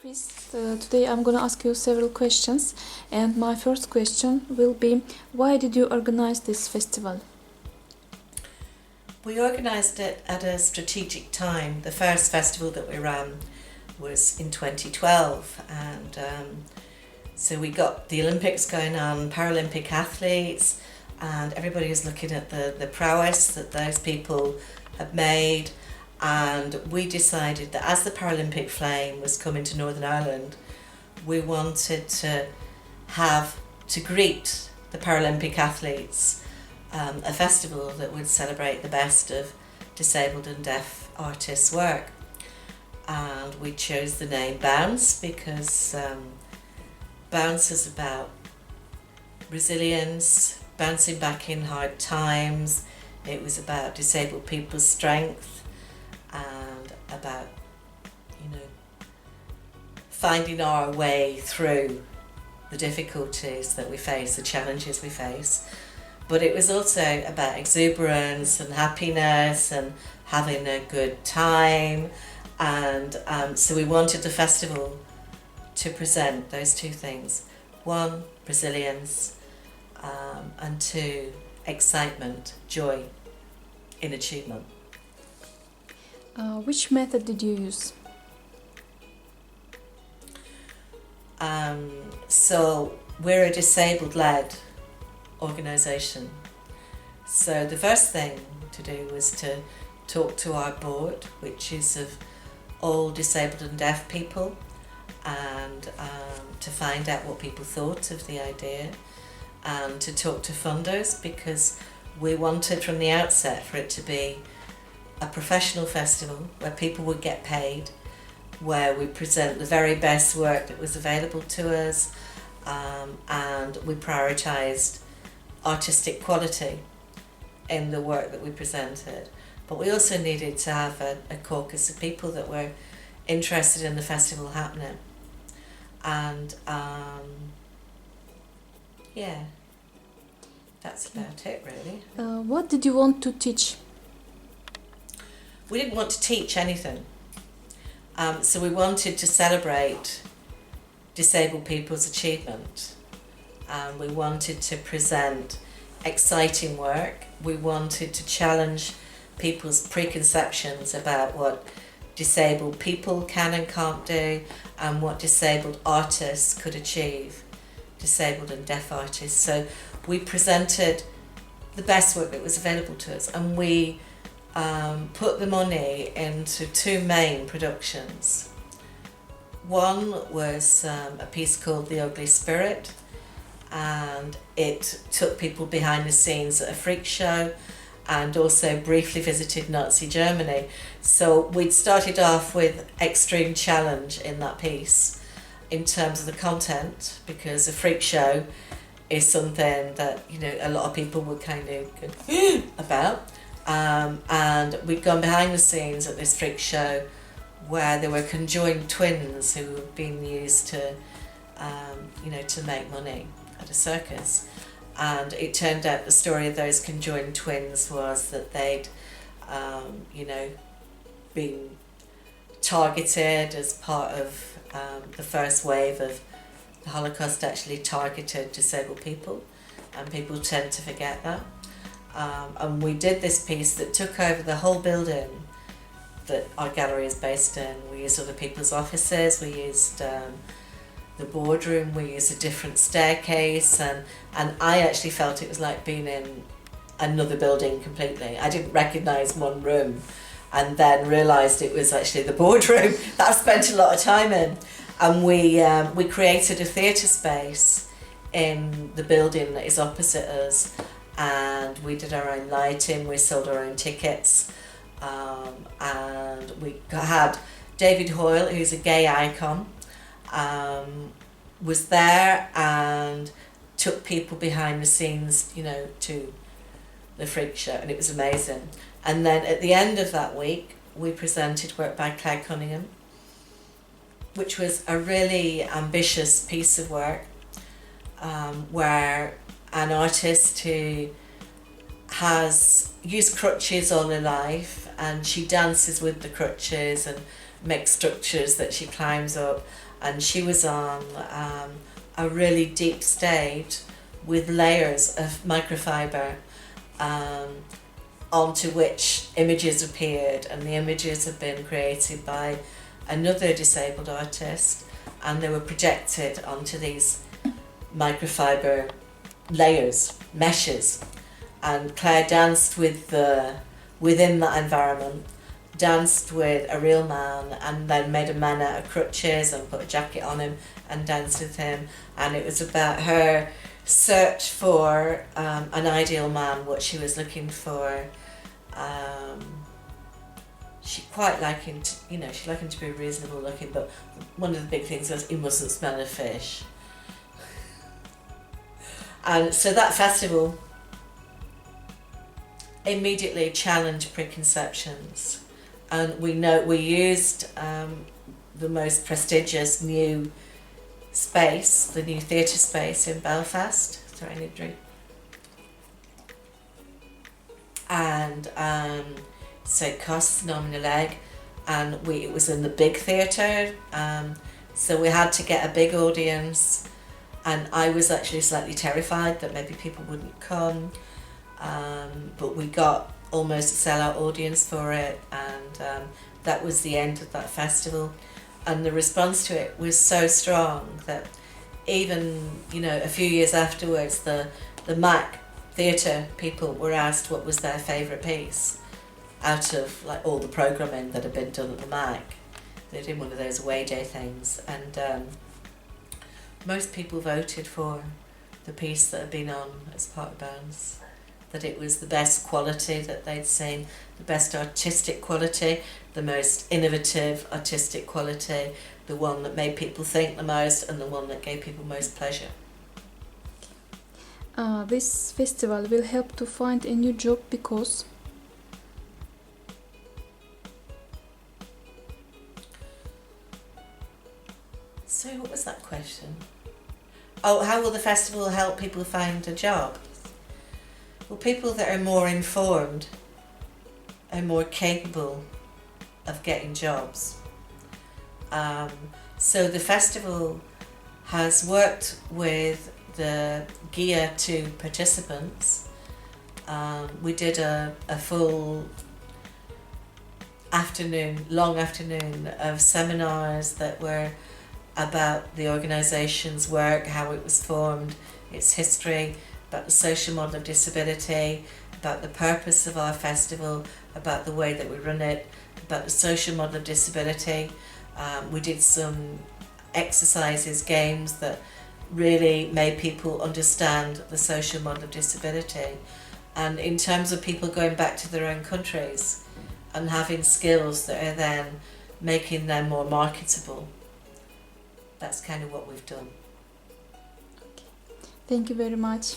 Today I'm going to ask you several questions, and my first question will be, why did you organize this festival? We organised it at a strategic time. The first festival that we ran was in 2012, and so we got the Olympics going on, Paralympic athletes, and everybody was looking at the prowess that those people had made. And we decided that as the Paralympic flame was coming to Northern Ireland, we wanted to greet the Paralympic athletes, a festival that would celebrate the best of disabled and deaf artists' work. And we chose the name Bounce because Bounce is about resilience, bouncing back in hard times. It was about disabled people's strength and about, finding our way through the difficulties that we face, the challenges we face. But it was also about exuberance and happiness and having a good time. And so we wanted the festival to present those two things. One, resilience, and two, excitement, joy in achievement. Which method did you use? So we're a disabled-led organisation. So the first thing to do was to talk to our board, which is of all disabled and deaf people, and to find out what people thought of the idea, and to talk to funders, because we wanted from the outset for it to be a professional festival where people would get paid, where we present the very best work that was available to us, and we prioritised artistic quality in the work that we presented. But we also needed to have a caucus of people that were interested in the festival happening. And that's about it really. What did you want to teach? We didn't want to teach anything. So we wanted to celebrate disabled people's achievement. We wanted to present exciting work. We wanted to challenge people's preconceptions about what disabled people can and can't do, and what disabled artists could achieve, disabled and deaf artists. So we presented the best work that was available to us, and we put the money into two main productions. One was a piece called The Ugly Spirit, and it took people behind the scenes at a freak show and also briefly visited Nazi Germany. So we'd started off with extreme challenge in that piece in terms of the content, because a freak show is something that a lot of people would kind of go about. And we'd gone behind the scenes at this freak show where there were conjoined twins who were being used to make money at a circus. And it turned out the story of those conjoined twins was that they'd been targeted as part of the first wave of the Holocaust. Actually targeted disabled people, and people tend to forget that. And we did this piece that took over the whole building that our gallery is based in. We used other people's offices, we used the boardroom, we used a different staircase, and I actually felt it was like being in another building completely. I didn't recognise one room, and then realised it was actually the boardroom that I've spent a lot of time in. And we created a theatre space in the building that is opposite us, and we did our own lighting, we sold our own tickets, and we had David Hoyle, who's a gay icon, was there and took people behind the scenes, to the freak show, and it was amazing. And then at the end of that week, we presented work by Claire Cunningham, which was a really ambitious piece of work, where an artist who has used crutches all her life, and she dances with the crutches and makes structures that she climbs up, and she was on a really deep stage with layers of microfiber onto which images appeared, and the images had been created by another disabled artist, and they were projected onto these microfiber layers, meshes, and Claire danced within that environment, danced with a real man, and then made a man out of crutches and put a jacket on him and danced with him. And it was about her search for an ideal man, what she was looking for. She quite liked him to, she liked him to be reasonable looking, but one of the big things was he mustn't smell of fish. And so that festival immediately challenged preconceptions, and we used the most prestigious new space, the new theatre space in Belfast. Sorry, I need a drink. And so it costs an arm and a leg, and it was in the big theatre, so we had to get a big audience, and I was actually slightly terrified that maybe people wouldn't come, but we got almost a sellout audience for it, and that was the end of that festival. And the response to it was so strong that even a few years afterwards, the MAC theatre people were asked what was their favourite piece out of like all the programming that had been done at the MAC. They did one of those away day things, and most people voted for the piece that had been on as part of Bounce, that it was the best quality that they'd seen, the best artistic quality, the most innovative artistic quality, the one that made people think the most, and the one that gave people most pleasure. This festival will help to find a new job because... So what was that question? Oh, how will the festival help people find a job? Well, people that are more informed are more capable of getting jobs. So the festival has worked with the GIA 2 participants. We did a full long afternoon of seminars that were about the organisation's work, how it was formed, its history, about the social model of disability, about the purpose of our festival, about the way that we run it, about the social model of disability. We did some exercises, games that really made people understand the social model of disability. And in terms of people going back to their own countries and having skills that are then making them more marketable, that's kind of what we've done. Thank you very much.